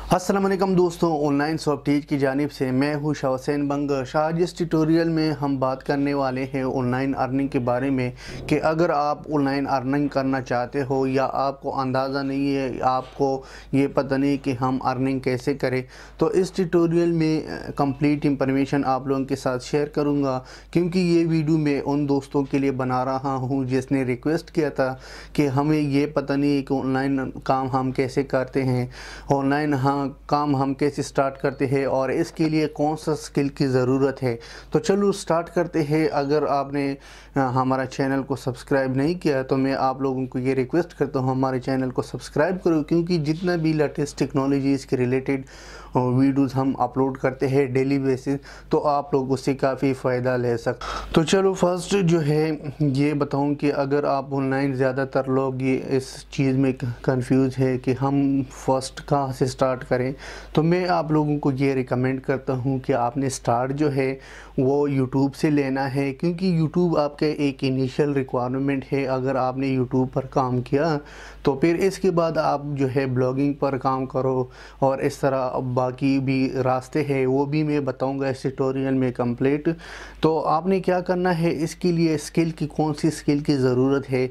अस्सलाम वालेकुम दोस्तों, ऑनलाइन सॉफ्टवेयर की जानिब से मैं हूँ शाह हुसैन बंगश। आज इस ट्यूटोरियल में हम बात करने वाले हैं ऑनलाइन अर्निंग के बारे में कि अगर आप ऑनलाइन अर्निंग करना चाहते हो या आपको अंदाज़ा नहीं है, आपको ये पता नहीं कि हम अर्निंग कैसे करें, तो इस ट्यूटोरियल में कंप्लीट इंफॉर्मेशन आप लोगों के साथ शेयर करूँगा। क्योंकि ये वीडियो मैं उन दोस्तों के लिए बना रहा हूँ जिसने रिक्वेस्ट किया था कि हमें ये पता नहीं है कि ऑनलाइन काम हम कैसे करते हैं, ऑनलाइन काम हम कैसे स्टार्ट करते हैं और इसके लिए कौन सा स्किल की ज़रूरत है। तो चलो स्टार्ट करते हैं। अगर आपने हमारा चैनल को सब्सक्राइब नहीं किया तो मैं आप लोगों को ये रिक्वेस्ट करता हूँ हमारे चैनल को सब्सक्राइब करो, क्योंकि जितना भी लेटेस्ट टेक्नोलॉजीज़ के रिलेटेड वीडियोस हम अपलोड करते हैं डेली बेसिस, तो आप लोग उससे काफ़ी फ़ायदा ले सकते। तो चलो फर्स्ट जो है ये बताऊं कि अगर आप ऑनलाइन ज़्यादातर लोग ये इस चीज़ में कंफ्यूज है कि हम फर्स्ट कहाँ से स्टार्ट करें, तो मैं आप लोगों को ये रिकमेंड करता हूँ कि आपने स्टार्ट जो है वो यूट्यूब से लेना है, क्योंकि यूट्यूब आपका एक इनिशियल रिक्वायरमेंट है। अगर आपने यूट्यूब पर काम किया तो फिर इसके बाद आप जो है ब्लॉगिंग पर काम करो, और इस तरह बाकी भी रास्ते हैं वो भी मैं बताऊंगा इस ट्यूटोरियल में कंप्लीट। तो आपने क्या करना है, इसके लिए स्किल की कौन सी स्किल की ज़रूरत है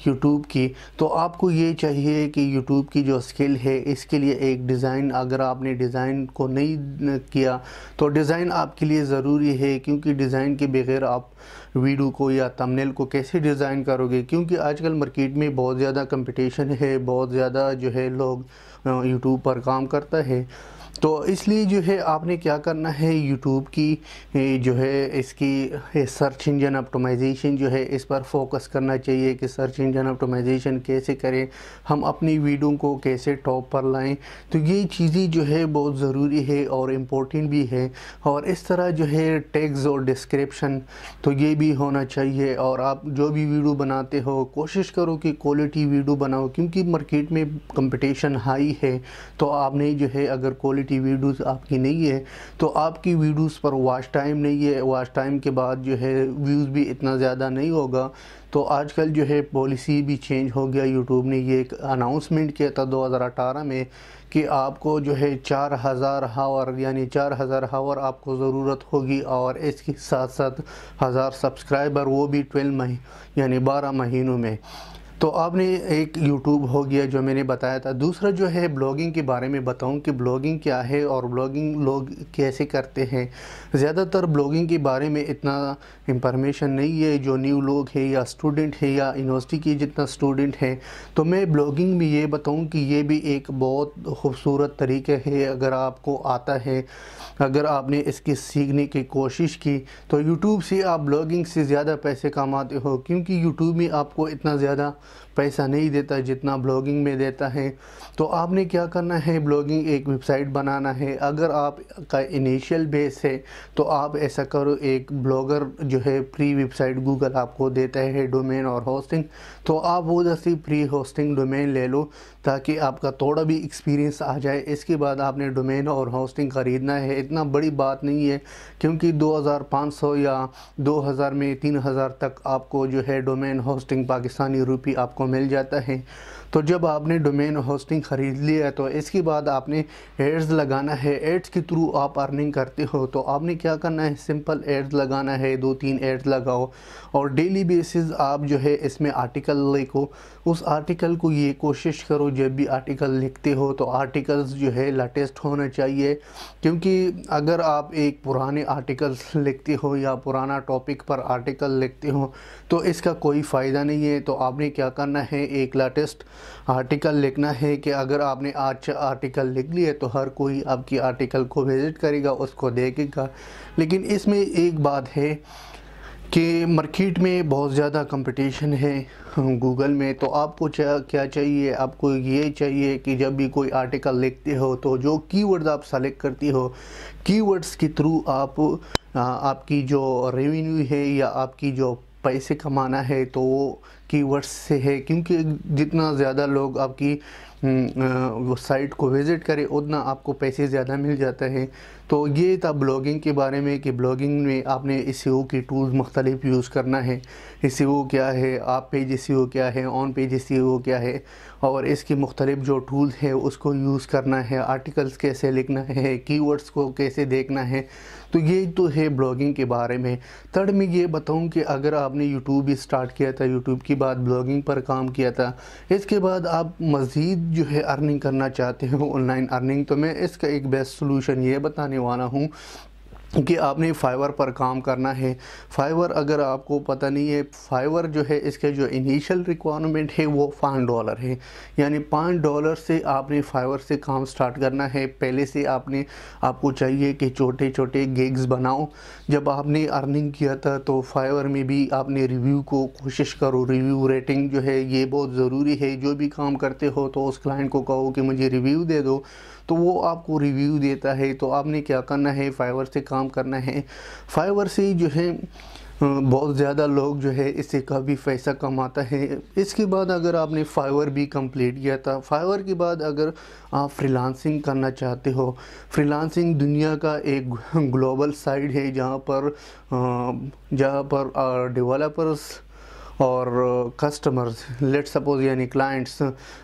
यूट्यूब की, तो आपको ये चाहिए कि यूट्यूब की जो स्किल है इसके लिए एक डिज़ाइन, अगर आपने डिज़ाइन को नहीं किया तो डिज़ाइन आपके लिए ज़रूरी है, क्योंकि डिज़ाइन के बगैर आप वीडियो को या थंबनेल को कैसे डिज़ाइन करोगे। क्योंकि आजकल मार्केट में बहुत ज़्यादा कंपटीशन है, बहुत ज़्यादा जो है लोग यूट्यूब पर काम करता है। तो इसलिए जो है आपने क्या करना है, यूट्यूब की जो है इसकी सर्च इंजन ऑप्टिमाइजेशन जो है इस पर फोकस करना चाहिए कि सर्च इंजन ऑप्टिमाइजेशन कैसे करें, हम अपनी वीडियो को कैसे टॉप पर लाएं। तो ये चीज़ें जो है बहुत ज़रूरी है और इम्पोर्टेंट भी है। और इस तरह जो है टैग्स और डिस्क्रिप्शन तो ये भी होना चाहिए। और आप जो भी वीडियो बनाते हो कोशिश करो कि क्वालिटी वीडियो बनाओ, क्योंकि मार्केट में कंपटीशन हाई है। तो आपने जो है अगर क्वालिटी वीडियोस आपकी नहीं है तो आपकी वीडियोस पर वॉच टाइम नहीं है, वॉच टाइम के बाद जो है व्यूज़ भी इतना ज़्यादा नहीं होगा। तो आजकल जो है पॉलिसी भी चेंज हो गया। यूट्यूब ने ये एक अनाउंसमेंट किया था 2018 में कि आपको जो है 4000 हावर यानी 4000 हावर आपको ज़रूरत होगी, और इसके साथ साथ 1000 सब्सक्राइबर, वो भी 12 यानी 12 महीनों में। तो आपने एक यूट्यूब हो गया जो मैंने बताया था। दूसरा जो है ब्लॉगिंग के बारे में बताऊं कि ब्लॉगिंग क्या है और ब्लॉगिंग लोग कैसे करते हैं। ज़्यादातर ब्लॉगिंग के बारे में इतना इंफॉर्मेशन नहीं है। जो न्यू लोग हैं या स्टूडेंट है या यूनिवर्सिटी के जितना स्टूडेंट है, तो मैं ब्लॉगिंग में ये बताऊं कि ये भी एक बहुत खूबसूरत तरीका है। अगर आपको आता है, अगर आपने इसकी सीखने की कोशिश की, तो यूट्यूब से आप ब्लॉगिंग से ज़्यादा पैसे कमाते हो, क्योंकि यूट्यूब में आपको इतना ज़्यादा पैसा नहीं देता जितना ब्लॉगिंग में देता है। तो आपने क्या करना है, ब्लॉगिंग एक वेबसाइट बनाना है। अगर आप का इनिशियल बेस है तो आप ऐसा करो, एक ब्लॉगर जो है फ्री वेबसाइट गूगल आपको देता है डोमेन और होस्टिंग, तो आप वो जैसी फ्री होस्टिंग डोमेन ले लो ताकि आपका थोड़ा भी एक्सपीरियंस आ जाए। इसके बाद आपने डोमेन और होस्टिंग ख़रीदना है। इतना बड़ी बात नहीं है, क्योंकि 2500 या 2000 में 3000 तक आपको जो है डोमेन होस्टिंग पाकिस्तानी रुपी आपको मिल जाता है। तो जब आपने डोमेन होस्टिंग ख़रीद लिया तो इसके बाद आपने एड्स लगाना है। एड्स के थ्रू आप अर्निंग करते हो, तो आपने क्या करना है, सिंपल एड्स लगाना है, 2-3 एड्स लगाओ और डेली बेसिस आप जो है इसमें आर्टिकल लिखो। उस आर्टिकल को ये कोशिश करो, जब भी आर्टिकल लिखते हो तो आर्टिकल्स जो है लेटेस्ट होना चाहिए, क्योंकि अगर आप एक पुराने आर्टिकल्स लिखते हो या पुराना टॉपिक पर आर्टिकल लिखते हो तो इसका कोई फ़ायदा नहीं है। तो आपने क्या करना है, एक लेटेस्ट आर्टिकल लिखना है कि अगर आपने आज आर्टिकल लिख लिया तो हर कोई आपकी आर्टिकल को विज़िट करेगा, उसको देखेगा। लेकिन इसमें एक बात है कि मार्केट में बहुत ज़्यादा कंपटीशन है गूगल में। तो आपको क्या चाहिए, आपको ये चाहिए कि जब भी कोई आर्टिकल लिखते हो तो जो कीवर्ड्स आप सेलेक्ट करती हो, कीवर्ड्स के थ्रू आप आपकी जो रेवेन्यू है या आपकी जो पैसे कमाना है तो वो कीवर्ड्स से है। क्योंकि जितना ज़्यादा लोग आपकी وہ سائٹ کو وزٹ کرے اتنا آپ کو پیسے زیادہ مل جاتا ہے۔ تو یہ تھا بلاگنگ کے بارے میں کہ بلاگنگ میں آپ نے ایس ای او کی ٹولز مختلف یوز کرنا ہے۔ ایس ای او کیا ہے، آپ پیج ایس ای او کیا ہے، آن پیج ایس ای او کیا ہے، اور اس کی مختلف جو ٹولز ہے اس کو یوز کرنا ہے، آرٹیکلز کیسے لکھنا ہے، کی ورڈز کو کیسے دیکھنا ہے۔ تو یہ تو ہے بلاگنگ کے بارے میں۔ تھرڈ میں یہ بتاؤں کہ اگر آپ نے یوٹیوب بھی سٹارٹ کیا تھا، یوٹیوب کی بعد بلاگنگ پر کام کیا تھا، اس کے بعد آپ مزید جو ہے ارننگ کرنا چاہتے ہو، آن لائن ارننگ، تو میں اس کا ایک بیسٹ سلوشن یہ بتانے والا ہوں کہ آپ نے فائیور پر کام کرنا ہے۔ فائیور اگر آپ کو پتہ نہیں ہے، فائیور جو ہے اس کے جو انیشل ریکوائرمنٹ ہے وہ $5 ہے، یعنی $5 سے آپ نے فائیور سے کام سٹارٹ کرنا ہے۔ پہلے سے آپ کو چاہیے کہ چھوٹے چھوٹے گیگز بناؤ۔ جب آپ نے ارننگ کیا تھا تو فائیور میں بھی آپ نے ریویو کو کوشش کرو، ریویو ریٹنگ جو ہے یہ بہت ضروری ہے۔ جو بھی کام کرتے ہو تو اس کلائنٹ کو کہو کہ مجھے ریویو دے دو، تو وہ آپ کو ریویو دیتا ہے۔ تو آپ نے کیا کرنا ہے، فائیور سے کام کرنا ہے۔ فائیور سے جو ہے بہت زیادہ لوگ جو ہے اس سے کافی پیسہ کماتا ہے۔ اس کے بعد اگر آپ نے فائیور بھی کمپلیٹ کیا تھا، فائیور کے بعد اگر آپ فری لانسنگ کرنا چاہتے ہو، فری لانسنگ دنیا کا ایک گلوبل سائٹ ہے جہاں پر ڈیولپرز اور کسٹمرز، لیٹ سپوز یعنی کلائنٹس،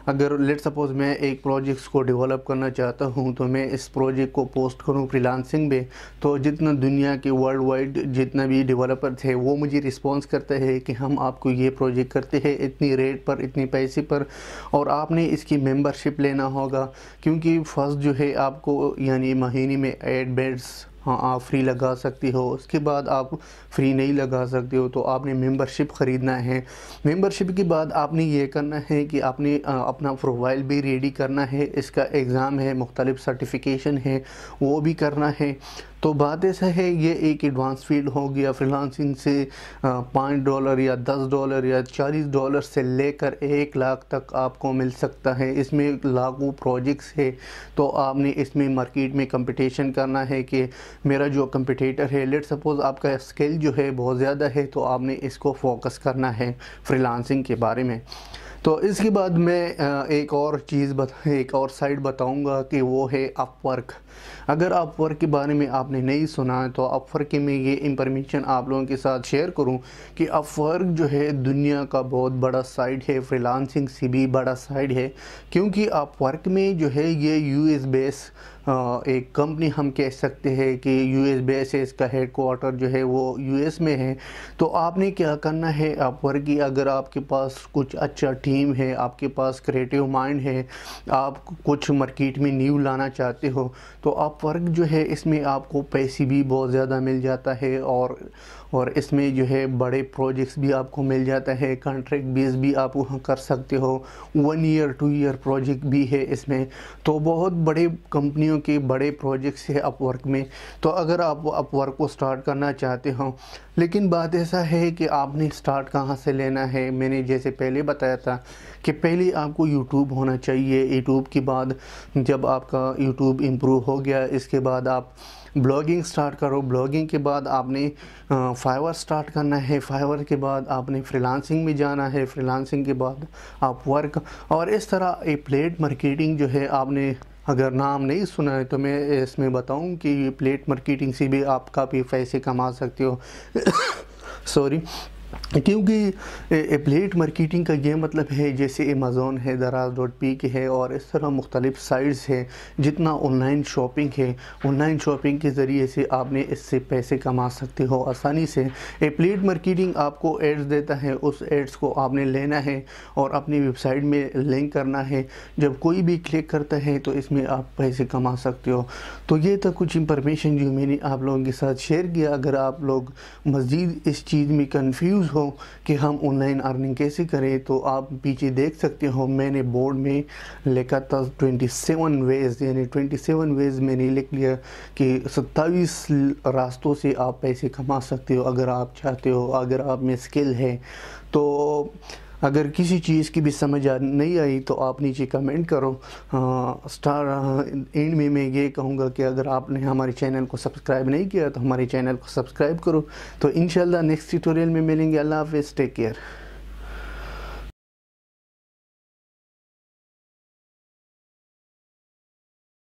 اگر لیٹ سپوز میں ایک پروجیکٹس کو ڈیولپ کرنا چاہتا ہوں تو میں اس پروجیکٹ کو پوسٹ کروں فری لانسنگ میں، تو جتنا دنیا کے ورلڈ وائڈ جتنا بھی ڈیولپر تھے وہ مجھے رسپانس کرتا ہے کہ ہم آپ کو یہ پروجیکٹ کرتے ہیں اتنی ریٹ پر، اتنی پیسے پر، اور آپ نے اس کی ممبرشپ لینا ہوگا، کیونکہ فرسٹ جو ہے آپ کو یعنی مہینے میں 8 بیڈز آپ فری لگا سکتے ہو، اس کے بعد آپ فری نہیں لگا سکتے ہو، تو آپ نے ممبرشپ خریدنا ہے۔ ممبرشپ کے بعد آپ نے یہ کرنا ہے کہ آپ نے اپنا پروفائل بھی ریڈی کرنا ہے، اس کا ایگزام ہے، مختلف سرٹیفیکیشن ہے، وہ بھی کرنا ہے۔ تو بات ایسا ہے، یہ ایک ایڈوانس فیلڈ ہو گیا۔ فری لانسنگ سے $5 یا $10 یا $40 سے لے کر 1 لاکھ تک آپ کو مل سکتا ہے۔ اس میں لاکھوں پروجیکٹس ہے، تو آپ نے اس میں مارکیٹ میں کمپٹیشن کرنا ہے کہ میرا جو کمپٹیٹر ہے، لیٹ سپوز آپ کا اسکل جو ہے بہت زیادہ ہے تو آپ نے اس کو فوکس کرنا ہے فری لانسنگ کے بارے میں۔ تو اس کے بعد میں ایک اور سائٹ بتاؤں گا کہ وہ ہے اپ ورک۔ اگر اپ ورک کے بارے میں آپ نے نہیں سنا تو اپ ورک میں یہ انفارمیشن آپ لوگوں کے ساتھ شیئر کروں کہ اپ ورک جو ہے دنیا کا بہت بڑا سائٹ ہے، فری لانسنگ سے بھی بڑا سائٹ ہے، کیونکہ اپ ورک میں جو ہے یہ یو ایس بیس ایک کمپنی ہم کہہ سکتے ہیں کہ یو ایس بیس ہے، اس کا ہیڈ کوارٹر جو ہے وہ یو ایس میں ہے۔ تو آپ نے کیا کرنا ہے، اپ ورک کی اگر آپ کے پاس کچھ اچھا ٹیم ہے، آپ کے پاس کریٹیو مائنڈ ہے، آپ کچھ مارکیٹ میں نیو لانا چاہتے ہو، تو اپ ورک جو ہے اس میں آپ کو پیسے بھی بہت زیادہ مل جاتا ہے، اور اس میں جو ہے بڑے پروجیکٹس بھی آپ کو مل جاتا ہے، کنٹریکٹ بیس بھی آپ کر سکتے ہو، 1 ایئر 2 ایئر پروجیکٹ بھی ہے اس میں۔ تو بہت بڑے کمپنیوں کے بڑے پروجیکٹس ہے اپ ورک میں۔ تو اگر آپ اپ ورک کو سٹارٹ کرنا چاہتے ہو، لیکن بات ایسا ہے کہ آپ نے سٹارٹ کہاں سے لینا ہے، میں نے جیسے پہلے بتایا تھا کہ پہلے آپ کو یوٹیوب ہونا چاہیے۔ یوٹیوب کے بعد جب آپ کا یوٹیوب امپروو ہو گیا، اس کے بعد آپ بلاگنگ سٹارٹ کرو، بلاگنگ کے بعد آپ نے فائیور سٹارٹ کرنا ہے، فائیور کے بعد آپ نے فری لانسنگ میں جانا ہے، فری لانسنگ کے بعد آپ ورک، اور اس طرح ایفلیٹ مارکیٹنگ جو ہے آپ نے اگر نام نہیں سنا ہے تو میں اس میں بتاؤں کہ ایفلیٹ مارکیٹنگ سے بھی آپ کافی پیسے کما سکتے ہو کیونکہ ایفلیٹ مارکیٹنگ کا یہ مطلب ہے جیسے امیزون ہے، دراز.پی کے ہے، اور اس طرح مختلف سائٹس ہے، جتنا آن لائن شاپنگ ہے، آن لائن شاپنگ کے ذریعے سے آپ نے اس سے پیسے کما سکتے ہو آسانی سے۔ ایفلیٹ مارکیٹنگ آپ کو ایڈز دیتا ہے، اس ایڈز کو آپ نے لینا ہے اور اپنی ویب سائٹ میں لنک کرنا ہے، جب کوئی بھی کلک کرتا ہے تو اس میں آپ پیسے کما سکتے ہو۔ تو یہ تھا کچھ انفارمیشن جو میں نے آپ لوگوں کے ساتھ شیئر کیا۔ اگر آپ لوگ مزید اس چیز میں کنفیوز ہو کہ ہم آن لائن ارننگ کیسے کریں تو آپ پیچھے دیکھ سکتے ہو، میں نے بورڈ میں لکھا تھا 27 ویز، یعنی 27 ویز میں نے لکھ لیا کہ 27 راستوں سے آپ پیسے کما سکتے ہو اگر آپ چاہتے ہو، اگر آپ میں اسکل ہے۔ تو اگر کسی چیز کی بھی سمجھ نہیں آئی تو آپ نیچے کمنٹ کرو۔ اینڈ میں یہ کہوں گا کہ اگر آپ نے ہمارے چینل کو سبسکرائب نہیں کیا تو ہمارے چینل کو سبسکرائب کرو۔ تو انشاءاللہ نیکسٹ ٹیوٹوریل میں ملیں گے۔ اللہ حافظ، ٹیک کیئر۔